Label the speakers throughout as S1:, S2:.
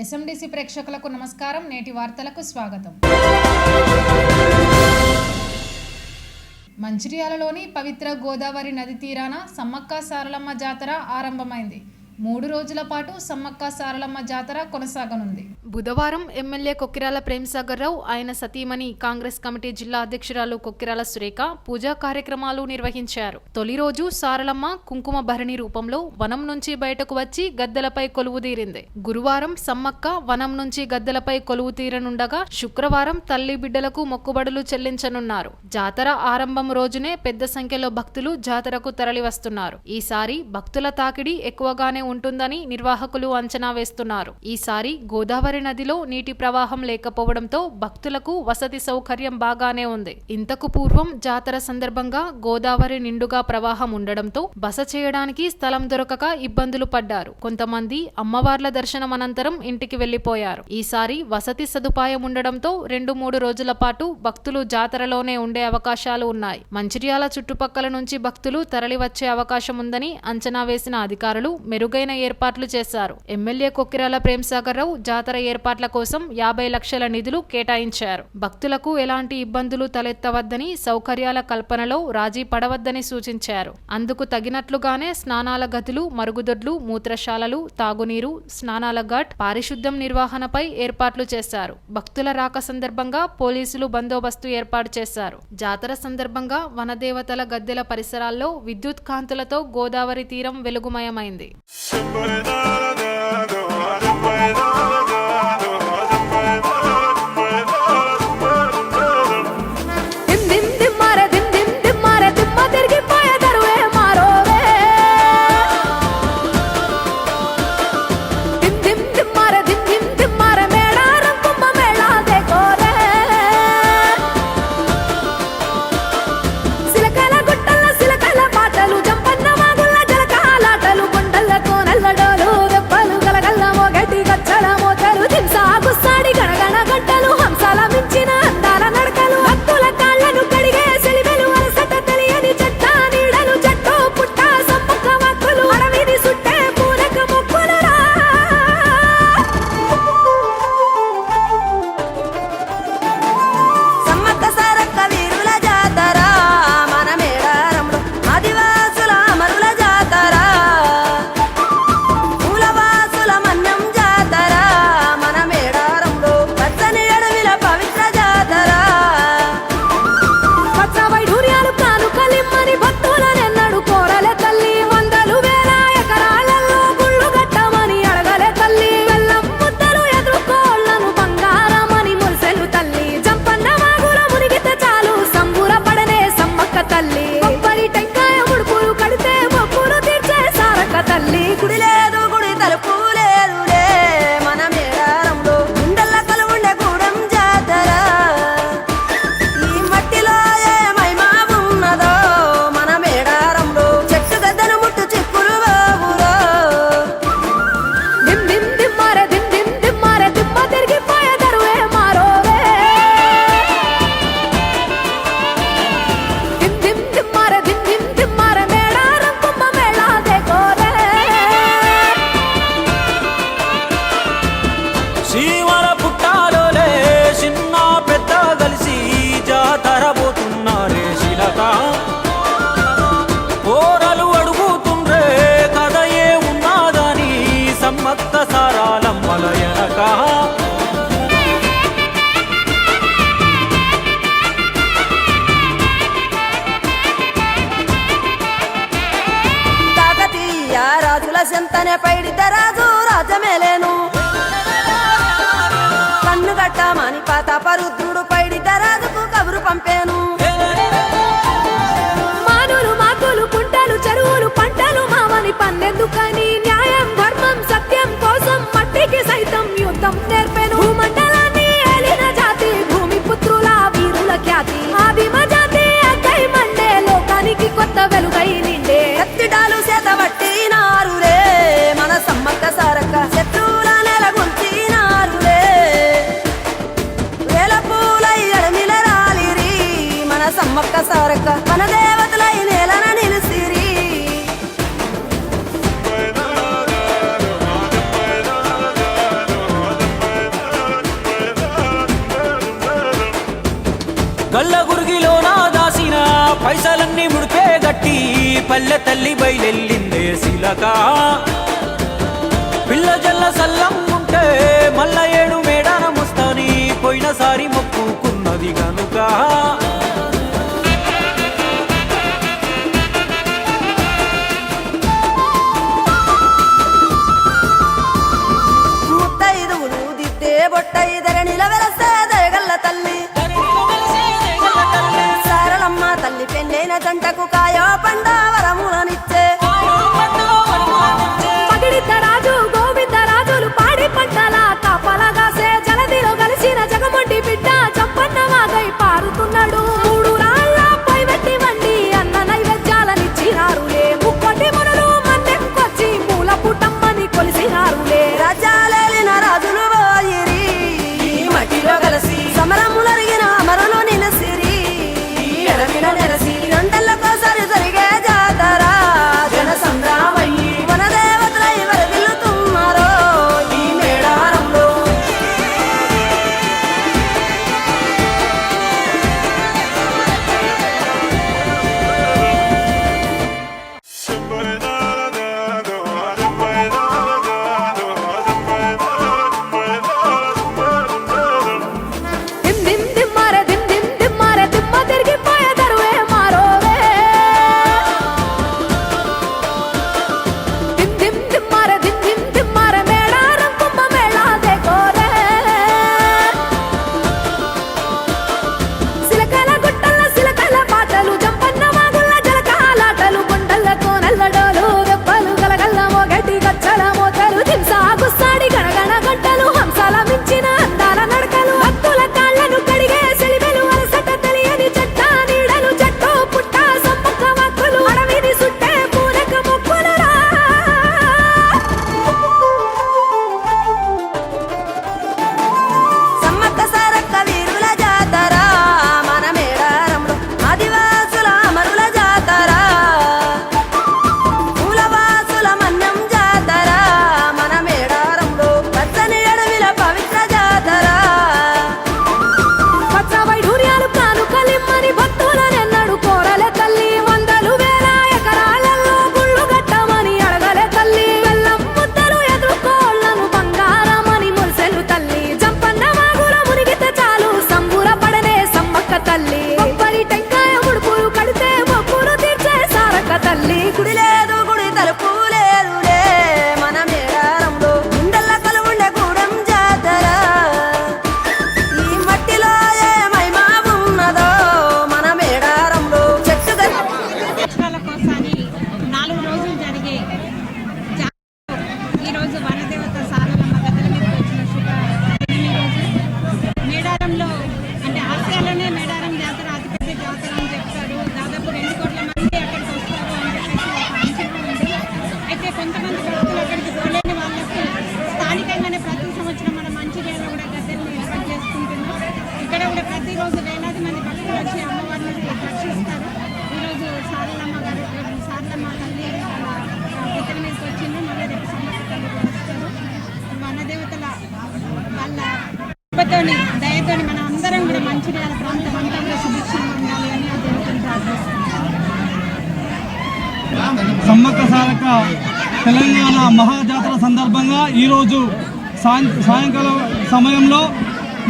S1: ఎస్ఎండిసి ప్రేక్షకులకు నమస్కారం. నేటి వార్తలకు స్వాగతం. మంచిర్యాలలోని పవిత్ర గోదావరి నది తీరాన సమ్మక్క సారలమ్మ జాతర ఆరంభమైంది. 3 రోజుల పాటు సమ్మక్క సారలమ్మ జాతర కొనసాగనుంది. బుధవారం ఎమ్మెల్యే కొక్కిరాల ప్రేమసాగర్ రావు, ఆయన సతీమణి కాంగ్రెస్ కమిటీ జిల్లా అధ్యక్షురాలు కొక్కిరాల సురేఖ పూజా కార్యక్రమాలు నిర్వహించారు. తొలి రోజు సారలమ్మ కుంకుమ భరణి రూపంలో వనం నుంచి బయటకు వచ్చి గద్దెలపై కొలువుదీరింది. గురువారం సమ్మక్క వనం నుంచి గద్దెలపై కొలువు తీరనుండగా శుక్రవారం తల్లి బిడ్డలకు మొక్కుబడులు చెల్లించనున్నారు. జాతర ఆరంభం రోజునే పెద్ద సంఖ్యలో భక్తులు జాతరకు తరలివస్తున్నారు. ఈసారి భక్తుల తాకిడి ఎక్కువగానే ఉంటుందని నిర్వాహకులు అంచనా వేస్తున్నారు. ఈసారి గోదావరి నదిలో నీటి ప్రవాహం లేకపోవడంతో భక్తులకు వసతి సౌకర్యం బాగానే ఉంది. ఇంతకు పూర్వం జాతర సందర్భంగా గోదావరి నిండుగా ప్రవాహం ఉండడంతో బస చేయడానికి స్థలం దొరకక ఇబ్బందులు పడ్డారు. కొంతమంది అమ్మవార్ల దర్శనం అనంతరం ఇంటికి వెళ్లిపోయారు. ఈసారి వసతి సదుపాయం ఉండడంతో 2-3 రోజుల పాటు భక్తులు జాతరలోనే ఉండే అవకాశాలు ఉన్నాయి. మంచిర్యాల చుట్టుపక్కల నుంచి భక్తులు తరలివచ్చే అవకాశం ఉందని అంచనా వేసిన అధికారులు మెరుగైన ఏర్పాట్లు చేశారు. ఎమ్మెల్యే కొక్కిరాల ప్రేమసాగర్ రావు జాతర ఏర్పాట్ల కోసం 50 లక్షల నిధులు కేటాయించారు. భక్తులకు ఎలాంటి ఇబ్బందులు తలెత్తవద్దని, సౌకర్యాల కల్పనలో రాజీ పడవద్దని సూచించారు. అందుకు తగినట్లుగానే స్నానాల గదులు, మరుగుదొడ్లు, మూత్రశాలలు, తాగునీరు, స్నానాల ఘాట్, పారిశుద్ధ్యం నిర్వహణపై ఏర్పాట్లు చేశారు. భక్తుల రాక సందర్భంగా పోలీసులు బందోబస్తు ఏర్పాటు చేశారు. జాతర సందర్భంగా వనదేవతల గద్దెల పరిసరాల్లో విద్యుత్ కాంతులతో గోదావరి తీరం వెలుగుమయమైంది.
S2: సెంతనే పైడిత రాజు రాజమేలేను కన్ను గట్టమని పాతాపరుద్రుడు పైడిత రాజుకు కబురు పంపేను. మానులు మాకులు కుంటలు చెరువులు పంటలు మావని పన్నెందుకని న్యాయం ధర్మం సత్యం కోసం మట్టికి సైతం యుద్ధం నేర్పెను. భూమండలాన్ని ఏలిన జాతి భూమి పుత్రుల వీరుల ఖ్యాతి ఆదిమ జాతి అక్కై మండే లోకానికి కొత్త వెలుగై నిండే. ఎత్తిడాలు చేతబట్టినారులే మన సమ్మక్క సారక్క శత్రువుల నెలగొల్చినారులే. వేల పూలై అడమిల రాలిరి మన సమ్మక్క సారక్క మన దేవతలై నేలన నిలిసిరి.
S3: గల్ల గురిగిలోన దాసిన పైసలన్నీ ముడిపే గట్టి పల్లె తల్లి బయలెల్లిందే శిలక పిల్ల జల్ల సల్లం ఉంటే మల్ల 7 మేడాన ముస్తాని పోయినసారి మొక్కుకున్నది గనుక
S4: ముత్తైదువులు దిద్దే బొట్టైదర నిలవెలసే దయగల్ల తల్లి సారలమ్మ తల్లి పెళ్ళైన జంటకు కాయో పండ వరములనిచ్చే
S2: పగిడిద్దరాజు గోవిందరాజులు పాడి పంటల కాపలగాసే జలదిలో కలిసిన జగమొండి బిడ్డ చంపన్న వాగై పారుతున్నాడు 3 రాళ్ళపై వెట్టి వండి అన్న నైవేద్యాలనిచ్చినారులే ముక్కోటి మునులు మందెంకొచ్చి మూల పుట్టమ్మని కొలిసినారులే
S4: రాజాలేలిన రాజులు పోయిరి మట్టిలో కలిసి సమరములరిగిన అమరులు నిలసిరి ఎడమిన నెరసి 2 ఏళ్లకోసారి జరిగే జాతర జన సంద్రామయ్యి వనదేవతలై వరదిల్లుతున్నారో ఈ మేడారంలో
S2: దిమ్ దిమ్ దిమ్మారే దిమ్ దిమ్ దిమ్మారే దిమ్మ తిరిగిపోయే దరువే మారోవే దిమ్ దిమ్ దిమ్మారే దిమ్ దిమ్ దిమ్మారే మేడారం కుంభ మేళా దేకోరే సిలకల గుట్టల సిలకల పాటలు జంపన్న వాగుల జలకాలాటలు కొండల కోనల్లడోలు దెబ్బలు గలగల్ల మోగటి గచ్చల మోతలు దింసా గుస్సాడి గణగణ గంటలు హంసాల మించిన అందాల నడకలు భక్తుల కాళ్ళను కడిగే సెలివెలు అలసట తెలియని చెట్ట నీడలు చెట్టు పుట్ట సమ్మక్క వక్కులు అడవిని సుట్టే పూనక మొక్కులురా
S4: సమ్మక్క సారక్క వీరుల జాతర మన మేడారంలో ఆదివాసుల అమరుల జాతర మూలవాసుల మన్నం జాతర మన మేడారంలో పచ్చని అడవిల పవిత్ర జాతర
S2: పచ్చ వైడూర్యాలు కానుకలిమ్మని భక్తులనెన్నడు కోరలే తల్లి వందలు వేల ఎకరాలలో గుళ్ళు కట్టమని అడగలే తల్లి బెల్లం ముద్దలు ఎదుర్కోళ్లను బంగారమని మురిసెలు తల్లి జంపన్న వాగుల మునిగితే చాలు సంబూరపడనే సమ్మక్క తల్లి కొబ్బరి టెంకాయ ముడుపులు కడితే మొక్కులు తీర్చే సారక్క తల్లి
S4: గుడి లేదు గుడి తలుపు లేదులే మన మేడారంలో గుండెల్ల కలువుండే గూడెం జాతర ఈ మట్టిలో ఏ మహిమ ఉన్నదో మన మేడారంలో చెట్టు
S5: సంవత్సరాలకోసారి 4 రోజులు జరిగే జాతరలో ఈరోజు వనదేవత సారలమ్మ గద్దెల మీదకి వచ్చిన శుభ దినం ఈరోజు. మేడారంలో అంటే ఆసియాలోనే మేడారం జాతర అతిపెద్ద జాతర అని చెప్తారు. దాదాపు 2 కోట్ల మంది అక్కడికి వస్తారు అని చెప్పేసి ఒక అంచనా ఉంది. అయితే కొంతమంది భక్తులు అక్కడికి పోలేని వాళ్ళకి స్థానికంగానే ప్రతి సంవత్సరం మన మంచిర్యాలలో కూడా గద్దెలను ఏర్పాటు చేసుకుంటున్నాం. ఇక్కడ కూడా ప్రతిరోజు వేలాది మంది భక్తులు వచ్చి అమ్మవారిని దర్శిస్తారు. ఈరోజు సారలమ్మ తల్లి గద్దెల మీదకి వచ్చింది. మళ్ళీ రేపు సమ్మక్క తల్లి కూడా వస్తారు. వనదేవతల వాళ్ళ కృపతోని దయతోని మన అందరం కూడా మంచిర్యాల ప్రాంతం అంతా కూడా సుభిక్షంగా ఉండాలి అని ఆ దేవతను ప్రార్థిస్తున్నాం.
S6: సమ్మక్క సారక్క తెలంగాణ మహాజాతర సందర్భంగా ఈరోజు సాయంకాలం సమయంలో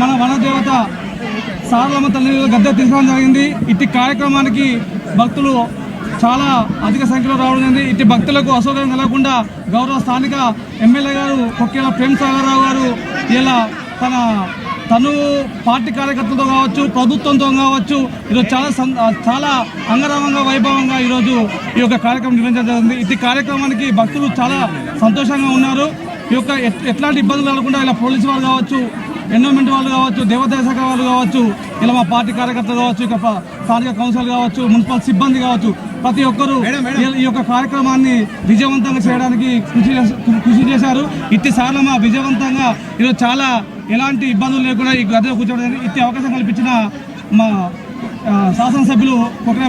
S6: మన వనదేవత సారలమ్మ తల్లి గద్దె తీసుకోవడం జరిగింది. ఇట్టి కార్యక్రమానికి భక్తులు చాలా అధిక సంఖ్యలో రావడం జరిగింది. ఇట్టి భక్తులకు అసౌకర్యం కలగకుండా గౌరవ స్థానిక ఎమ్మెల్యే గారు కొక్కేల ప్రేమసాగర్ రావు గారు ఇలా తను పార్టీ కార్యకర్తలతో కావచ్చు, ప్రభుత్వంతో కావచ్చు, ఈరోజు చాలా అంగరంగ వైభవంగా ఈరోజు ఈ యొక్క కార్యక్రమం నిర్వహించడం జరిగింది. ఇట్టి కార్యక్రమానికి భక్తులు చాలా సంతోషంగా ఉన్నారు. ఈ యొక్క ఎట్లాంటి ఇబ్బందులు కలగకుండా ఇలా పోలీసు వాళ్ళు కావచ్చు, ఎన్విరాన్మెంట్ వాళ్ళు కావచ్చు, దేవాదాయ శాఖ వాళ్ళు కావచ్చు, ఇలా మా పార్టీ కార్యకర్తలు కావచ్చు, ఇక స్థానిక కౌన్సిల్ కావచ్చు, మున్సిపల్ సిబ్బంది కావచ్చు, ప్రతి ఒక్కరూ ఈ యొక్క కార్యక్రమాన్ని విజయవంతంగా చేయడానికి కృషి చేశారు. ఇట్టి సారలమ్మ విజయవంతంగా ఈరోజు చాలా ఎలాంటి ఇబ్బందులు లేకుండా ఈ గదిలో కూర్చోవడానికి ఇట్టి అవకాశం కల్పించిన మా శాసనసభ్యులు కొట్ర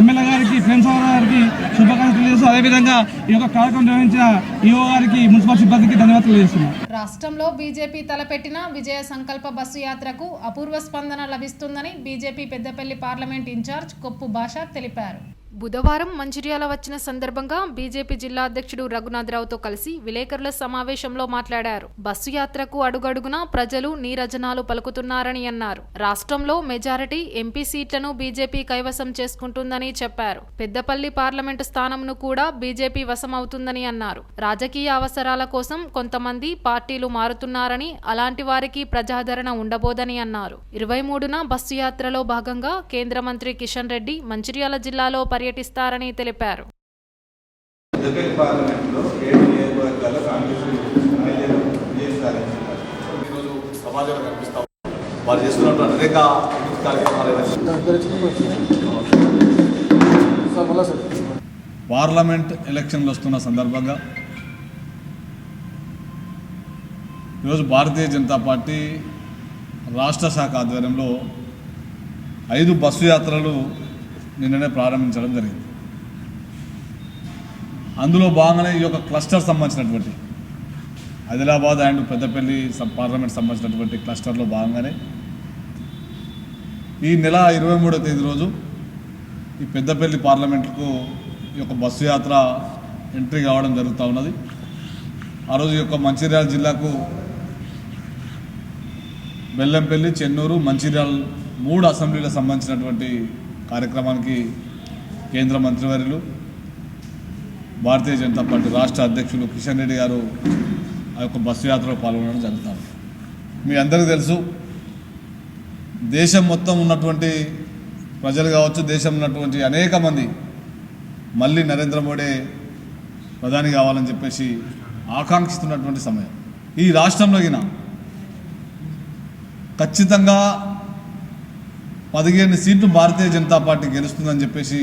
S6: ఎమ్మెల్యే గారికి ప్రేమసాగర్ గారికి శుభాకాంక్షలు తెలియజేస్తూ అదేవిధంగా ఈ యొక్క కార్యక్రమం నిర్వహించిన ఈఓ గారికి మున్సిపల్ సిబ్బందికి ధన్యవాదాలు తెలియజేస్తున్నాను.
S1: రాష్ట్రంలో బీజేపీ తలపెట్టిన విజయ సంకల్ప బస్సు యాత్రకు అపూర్వ స్పందన లభిస్తుందని బీజేపీ పెద్దపల్లి పార్లమెంట్ ఇన్ఛార్జ్ కొప్పు భాష తెలిపారు. బుధవారం మంచిర్యాల వచ్చిన సందర్భంగా బీజేపీ జిల్లా అధ్యక్షుడు రఘునాథరావుతో కలిసి విలేకరుల సమావేశంలో మాట్లాడారు. బస్సు యాత్రకు అడుగడుగునా ప్రజలు నీరజనాలు పలుకుతున్నారని అన్నారు. రాష్ట్రంలో మెజారిటీ ఎంపీ సీట్లను బీజేపీ కైవసం చేసుకుంటుందని చెప్పారు. పెద్దపల్లి పార్లమెంటు స్థానంను కూడా బీజేపీ వశమవుతుందని అన్నారు. రాజకీయ అవసరాల కోసం కొంతమంది పార్టీలు మారుతున్నారని, అలాంటి వారికి ప్రజాదరణ ఉండబోదని అన్నారు. 23న బస్సు యాత్రలో భాగంగా కేంద్ర మంత్రి కిషన్ రెడ్డి మంచిర్యాల జిల్లాలో పర్యటిస్తారని తెలిపారు.
S7: పార్లమెంట్ ఎలక్షన్లు వస్తున్న సందర్భంగా ఈరోజు భారతీయ జనతా పార్టీ రాష్ట్ర శాఖ ఆధ్వర్యంలో 5 బస్సు యాత్రలు నిన్ననే ప్రారంభించడం జరిగింది. అందులో భాగంగానే ఈ యొక్క క్లస్టర్ సంబంధించినటువంటి ఆదిలాబాద్ అండ్ పెద్దపల్లి పార్లమెంట్ సంబంధించినటువంటి క్లస్టర్లో భాగంగానే ఈ నెల 23వ తేదీ రోజు ఈ పెద్దపల్లి పార్లమెంటుకు ఈ యొక్క బస్సు యాత్ర ఎంట్రీ కావడం జరుగుతూ ఉన్నది. ఆ రోజు ఈ యొక్క మంచిర్యాల జిల్లాకు బెల్లంపల్లి, చెన్నూరు, మంచిర్యాల 3 అసెంబ్లీలకు సంబంధించినటువంటి కార్యక్రమానికి కేంద్ర మంత్రివర్యులు భారతీయ జనతా పార్టీ రాష్ట్ర అధ్యక్షులు కిషన్ రెడ్డి గారు ఆ యొక్క బస్సు యాత్రలో పాల్గొనడం జరుగుతుంది. మీ అందరికీ తెలుసు, దేశం మొత్తం ఉన్నటువంటి ప్రజలు కావచ్చు, దేశం ఉన్నటువంటి అనేక మంది మళ్ళీ నరేంద్ర మోడీ ప్రధాని కావాలని చెప్పేసి ఆకాంక్షిస్తున్నటువంటి సమయం. ఈ రాష్ట్రంలో ఖచ్చితంగా 15 సీట్లు భారతీయ జనతా పార్టీ గెలుస్తుందని చెప్పేసి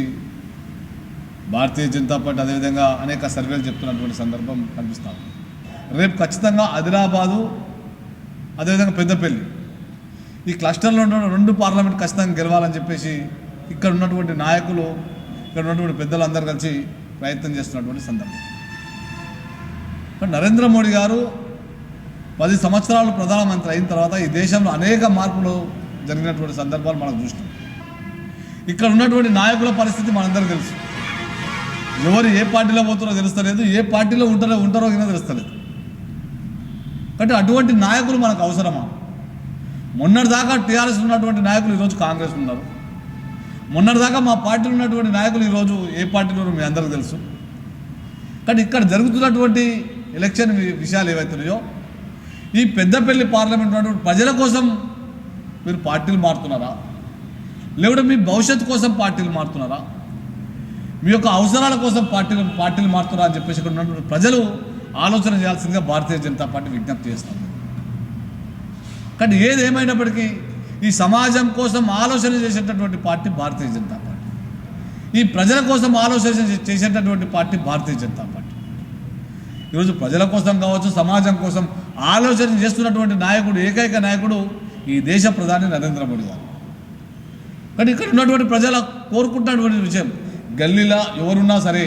S7: భారతీయ జనతా పార్టీ అదేవిధంగా అనేక సర్వేలు చెప్తున్నటువంటి సందర్భం కనిపిస్తాం. రేపు ఖచ్చితంగా ఆదిలాబాదు అదేవిధంగా పెద్దపల్లి ఈ క్లస్టర్లో ఉన్న 2 పార్లమెంట్ ఖచ్చితంగా గెలవాలని చెప్పేసి ఇక్కడ ఉన్నటువంటి నాయకులు, ఇక్కడ ఉన్నటువంటి పెద్దలు అందరూ కలిసి ప్రయత్నం చేస్తున్నటువంటి సందర్భం. నరేంద్ర మోడీ గారు 10 సంవత్సరాలు ప్రధానమంత్రి అయిన తర్వాత ఈ దేశంలో అనేక మార్పులు జరిగినటువంటి సందర్భాలు మనకు చూస్తాం. ఇక్కడ ఉన్నటువంటి నాయకుల పరిస్థితి మనందరికీ తెలుసు. ఎవరు ఏ పార్టీలో పోతారో తెలుస్తలేదు, ఏ పార్టీలో ఉంటారో కింద తెలుస్తలేదు. కాబట్టి అటువంటి నాయకులు మనకు అవసరమా? మొన్నటిదాకా టీఆర్ఎస్ ఉన్నటువంటి నాయకులు ఈరోజు కాంగ్రెస్ ఉన్నారు. మొన్నటిదాకా మా పార్టీలో ఉన్నటువంటి నాయకులు ఈరోజు ఏ పార్టీలో మీ అందరికీ తెలుసు. కానీ ఇక్కడ జరుగుతున్నటువంటి ఎలక్షన్ విషయాలు ఏవైతున్నాయో ఈ పెద్దపల్లి పార్లమెంట్ ఉన్నటువంటి ప్రజల కోసం మీరు పార్టీలు మారుతున్నారా, లేకుంటే మీ భవిష్యత్తు కోసం పార్టీలు మారుతున్నారా, మీ యొక్క అవసరాల కోసం పార్టీలు మారుతున్నారా అని చెప్పేసి ఇక్కడ ఉన్నటువంటి ప్రజలు ఆలోచన చేయాల్సిందిగా భారతీయ జనతా పార్టీ విజ్ఞప్తి చేస్తుంది. కానీ ఏదేమైనప్పటికీ ఈ సమాజం కోసం ఆలోచన చేసేటటువంటి పార్టీ భారతీయ జనతా పార్టీ, ఈ ప్రజల కోసం ఆలోచన చేసేటటువంటి పార్టీ భారతీయ జనతా పార్టీ. ఈరోజు ప్రజల కోసం కావచ్చు, సమాజం కోసం ఆలోచన చేస్తున్నటువంటి నాయకుడు, ఏకైక నాయకుడు ఈ దేశ ప్రధాని నరేంద్ర మోడీ గారు. కానీ ఇక్కడ ఉన్నటువంటి ప్రజల కోరుకుంటున్నటువంటి విషయం, గల్లీలో ఎవరున్నా సరే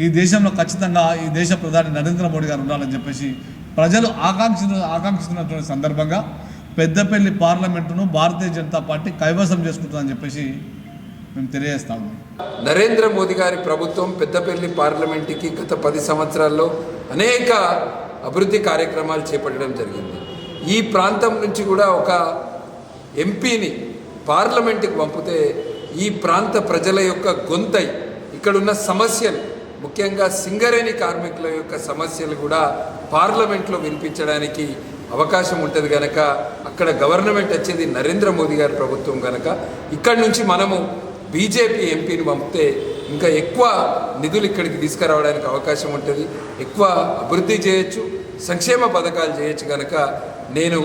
S7: ఈ దేశంలో ఖచ్చితంగా ఈ దేశ ప్రధాని నరేంద్ర మోడీ గారు ఉండాలని చెప్పేసి ప్రజలు ఆకాంక్షిస్తున్నటువంటి సందర్భంగా పెద్దపల్లి పార్లమెంటును భారతీయ జనతా పార్టీ కైవసం చేసుకుంటుందని చెప్పేసి మేము తెలియజేస్తాము.
S8: నరేంద్ర మోదీ గారి ప్రభుత్వం పెద్దపల్లి పార్లమెంటుకి గత 10 సంవత్సరాల్లో అనేక అభివృద్ధి కార్యక్రమాలు చేపట్టడం జరిగింది. ఈ ప్రాంతం నుంచి కూడా ఒక ఎంపీని పార్లమెంటుకి పంపితే ఈ ప్రాంత ప్రజల యొక్క గొంతై ఇక్కడున్న సమస్యలు, ముఖ్యంగా సింగరేణి కార్మికుల యొక్క సమస్యలు కూడా పార్లమెంట్లో వినిపించడానికి అవకాశం ఉంటుంది కనుక, అక్కడ గవర్నమెంట్ వచ్చేది నరేంద్ర మోదీ గారి ప్రభుత్వం కనుక ఇక్కడి నుంచి మనము బీజేపీ ఎంపీని పంపితే ఇంకా ఎక్కువ నిధులు ఇక్కడికి తీసుకురావడానికి అవకాశం ఉంటుంది, ఎక్కువ అభివృద్ధి చేయొచ్చు, సంక్షేమ పథకాలు చేయొచ్చు. కనుక నేను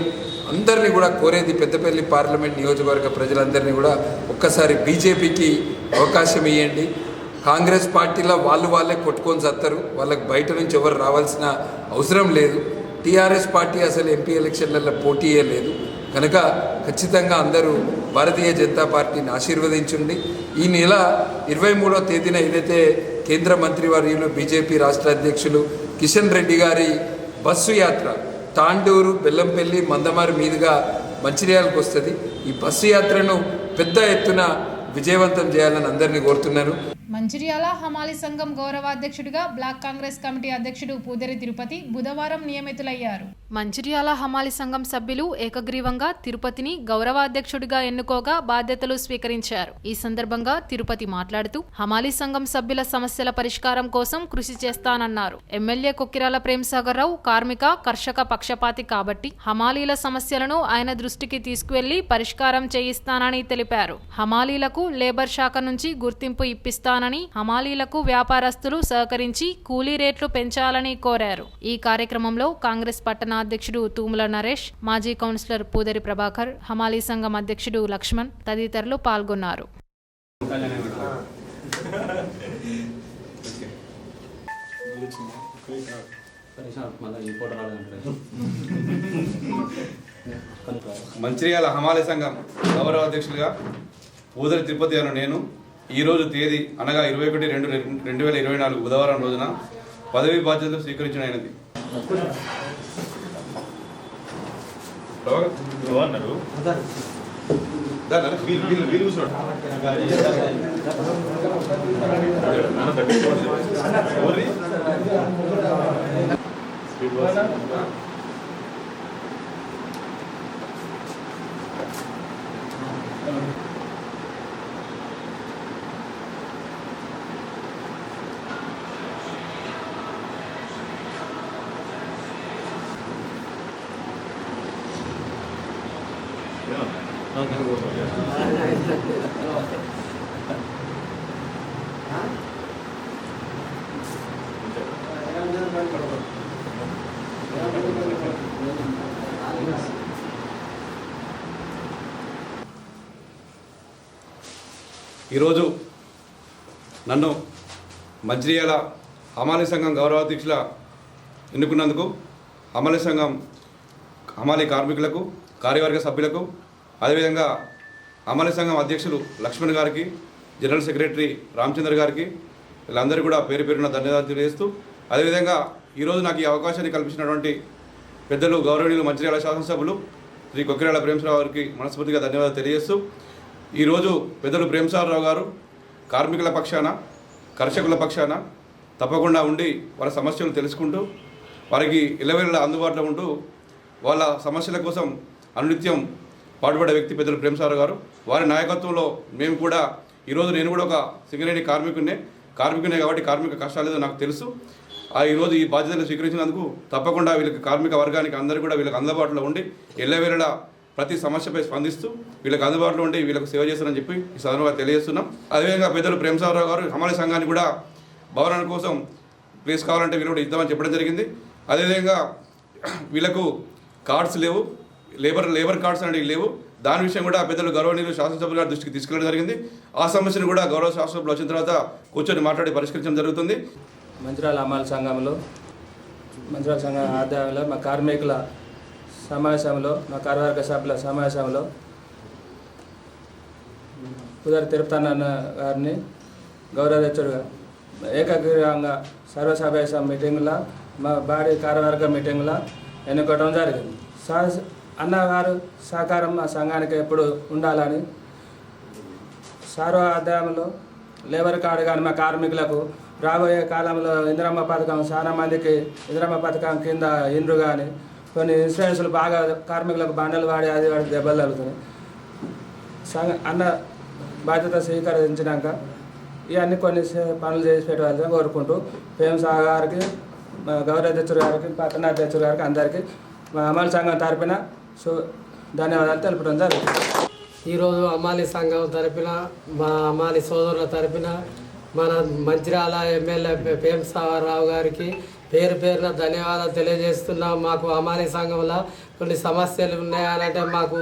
S8: అందరినీ కూడా కోరేది, పెద్దపల్లి పార్లమెంట్ నియోజకవర్గ ప్రజలందరినీ కూడా ఒక్కసారి బీజేపీకి అవకాశం ఇవ్వండి. కాంగ్రెస్ పార్టీలో వాళ్ళే కొట్టుకొని చస్తారు, వాళ్ళకి బయట నుంచి ఎవరు రావాల్సిన అవసరం లేదు. టీఆర్ఎస్ పార్టీ అసలు ఎంపీ ఎలక్షన్లలో పోటీయే లేదు కనుక ఖచ్చితంగా అందరూ భారతీయ జనతా పార్టీని ఆశీర్వదించండి. ఈ నెల 23వ తేదీన ఏదైతే కేంద్ర మంత్రివర్యులు బీజేపీ రాష్ట్ర అధ్యక్షులు కిషన్ రెడ్డి గారి బస్సు యాత్ర తాండూరు, బెల్లంపల్లి, మందమారి మీదుగా మంచిర్యాలకు వస్తుంది. ఈ బస్సు యాత్రను పెద్ద ఎత్తున విజయవంతం చేయాలని అందరినీ కోరుతున్నాను.
S1: మంచిర్యాల హమాలి సంఘం గౌరవాధ్యక్షుడిగా బ్లాక్ కాంగ్రెస్ కమిటీ అధ్యక్షుడు పూదరి తిరుపతి బుధవారం నియమితులయ్యారు. మంచిర్యాల హమాలి సంఘం సభ్యులు ఏకగ్రీవంగా తిరుపతిని గౌరవాధ్యక్షుడిగా ఎన్నుకోగా బాధ్యతలు స్వీకరించారు. ఈ సందర్భంగా తిరుపతి మాట్లాడుతూ హమాలి సంఘం సభ్యుల సమస్యల పరిష్కారం కోసం కృషి చేస్తానన్నారు. ఎమ్మెల్యే కొక్కిరాల ప్రేమ్సాగర్ రావు కార్మిక కర్షక పక్షపాతి కాబట్టి హమాలీల సమస్యలను ఆయన దృష్టికి తీసుకువెళ్లి పరిష్కారం చేయిస్తానని తెలిపారు. హమాలీలకు లేబర్ శాఖ నుంచి గుర్తింపు ఇప్పిస్తానని, హమాలీలకు వ్యాపారస్తులు సహకరించి కూలీ రేట్లు పెంచాలని కోరారు. ఈ కార్యక్రమంలో కాంగ్రెస్ పట్టణ అధ్యక్షుడు తూముల నరేష్, మాజీ కౌన్సిలర్ పూదరి ప్రభాకర్, హమాలీ సంఘం అధ్యక్షుడు లక్ష్మణ్ తదితరులు పాల్గొన్నారు.
S9: మంచిర్యాల హమాలీ సంఘం గౌరవ అధ్యక్షులుగా పూదరి తిరుపతి అను నేను ఈరోజు తేదీ అనగా 21/2/2024 బుధవారం రోజున పదవి బాధ్యతలు స్వీకరించినది. ఈరోజు నన్ను మంచిర్యాల హమాలీ సంఘం గౌరవాధ్యక్షుల ఎన్నుకున్నందుకు హమాలీ సంఘం హమాలీ కార్మికులకు, కార్యవర్గ సభ్యులకు, అదేవిధంగా హమాలీ సంఘం అధ్యక్షులు లక్ష్మణ్ గారికి, జనరల్ సెక్రటరీ రామచంద్ర గారికి, వీళ్ళందరూ కూడా పేరు పేరున ధన్యవాదాలు తెలియజేస్తూ, అదేవిధంగా ఈరోజు నాకు ఈ అవకాశాన్ని కల్పించినటువంటి పెద్దలు గౌరవనీయులు మంచిర్యాల శాసనసభ్యులు శ్రీ కొక్కిరాల ప్రేమ్సాగర్ గారికి మనస్ఫూర్తిగా ధన్యవాదాలు తెలియజేస్తూ, ఈరోజు పెద్దలు ప్రేమ్సాగర్ రావు గారు కార్మికుల పక్షాన, కర్షకుల పక్షాన తప్పకుండా ఉండి వాళ్ళ సమస్యలు తెలుసుకుంటూ వారికి ఇళ్ళవేళ అందుబాటులో ఉంటూ వాళ్ళ సమస్యల కోసం అనునిత్యం పాటుపడే వ్యక్తి పెద్దలు ప్రేమ్సాగర్ గారు. వారి నాయకత్వంలో మేము కూడా ఈరోజు నేను కూడా ఒక సింగరేణి కార్మికునే కాబట్టి కార్మిక కష్టాలు ఏదో నాకు తెలుసు. ఈరోజు ఈ బాధ్యతలు స్వీకరించినందుకు తప్పకుండా వీళ్ళకి కార్మిక వర్గానికి అందరూ కూడా వీళ్ళకి అందుబాటులో ఉండి ఎల్లవేళలా ప్రతి సమస్యపై స్పందిస్తూ వీళ్ళకి అందుబాటులో ఉండి వీళ్ళకి సేవ చేస్తారని చెప్పి ఈ సందర్భంగా తెలియజేస్తున్నాం. అదేవిధంగా పెద్దలు ప్రేమ్సాగర్ రావు గారు హమాలీ సంఘాన్ని కూడా భవనాల కోసం ప్లేస్ కావాలంటే వీళ్ళు కూడా ఇద్దామని చెప్పడం జరిగింది. అదేవిధంగా వీళ్ళకు కార్డ్స్ లేవు, లేబర్ కార్డ్స్ అనేవి లేవు. దాని విషయం కూడా పెద్దలు గౌరవనీయులు శాసనసభ్యుల గారి దృష్టికి తీసుకెళ్ళడం జరిగింది. ఆ సమస్యను కూడా గౌరవ శాసనసభ్యులు వచ్చిన తర్వాత కూర్చొని మాట్లాడి పరిష్కరించడం జరుగుతుంది.
S10: మంచిర్యాల హమాలీ సంఘంలో మంచిర్యాల సంఘం ఆధ్వర్యంలో మా కార్మికుల సమావేశంలో, మా కార్యవర్గ సభ్యుల సమావేశంలో పూదరి తిరుపతి గారిని గౌరవాధ్యక్షుడిగా ఏకగ్రీవంగా సర్వసభ్య మీటింగ్లో, మా బాడీ కార్యవర్గ మీటింగ్లో ఎన్నుకోవడం జరిగింది. అన్నగారు సహకారం మా సంఘానికి ఎప్పుడు ఉండాలని సర్వ ఆదాయంలో లేబర్ కార్డు కానీ మా కార్మికులకు రాబోయే కాలంలో ఇందిరమ్మ పథకం చాలా మందికి ఇందిరమ్మ పథకం కింద ఇండ్రు కానీ కొన్ని ఇన్సూరెన్స్లు బాగా కార్మికులకు బండలు వాడి అది వాడి దెబ్బలు తగులుతున్నాయి. అన్న బాధ్యత స్వీకరించినాక ఇవన్నీ కొన్ని పనులు చేసి పెట్టాలని కోరుకుంటూ ప్రేమ్సాగర్ గారికి, గౌరవాధ్యక్షుడు గారికి, పట్టణాధ్యక్షుడు గారికి అందరికీ మా హమాలీ సంఘం తరపున ధన్యవాదాలు తెలపడం జరుగుతుంది.
S11: ఈరోజు హమాలీ సంఘం తరపున, మా హమాలీ సోదరుల తరపున మన మంచిర్యాల ఎమ్మెల్యే ప్రేమ్సాగర్ రావు గారికి పేరు పేరున ధన్యవాదాలు తెలియజేస్తున్నాం. మాకు హమాలీ సంఘంలో కొన్ని సమస్యలు ఉన్నాయనంటే మాకు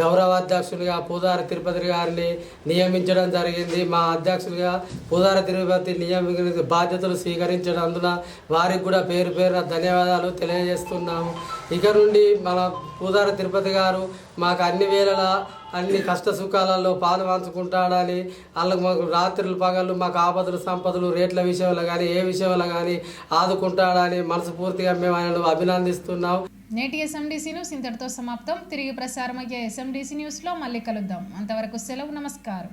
S11: గౌరవాధ్యక్షునిగా పూదారి తిరుపతి గారిని నియమించడం జరిగింది. మా అధ్యక్షునిగా పూదారి తిరుపతి నియమించిన బాధ్యతలు స్వీకరించినందున వారికి కూడా పేరు పేరున ధన్యవాదాలు తెలియజేస్తున్నాము. ఇక నుండి మన పూదారి తిరుపతి గారు మాకు అన్ని వేళలా అన్ని కష్ట సుఖాలలో పాలు పంచుకుంటాడని వాళ్ళకు మాకు రాత్రులు పగళ్ళు మాకు ఆపదలు సంపదలు రేట్ల విషయంలో కానీ ఏ విషయంలో కానీ ఆదుకుంటాడని మనస్ఫూర్తిగా మేము ఆయనను అభినందిస్తున్నాం.
S1: నేటి SMDC న్యూస్ ఇంతటితో సమాప్తం. తిరిగి ప్రసారమయ్యే SMDC న్యూస్లో మళ్ళీ కలుద్దాం. అంతవరకు సెలవు. నమస్కారం.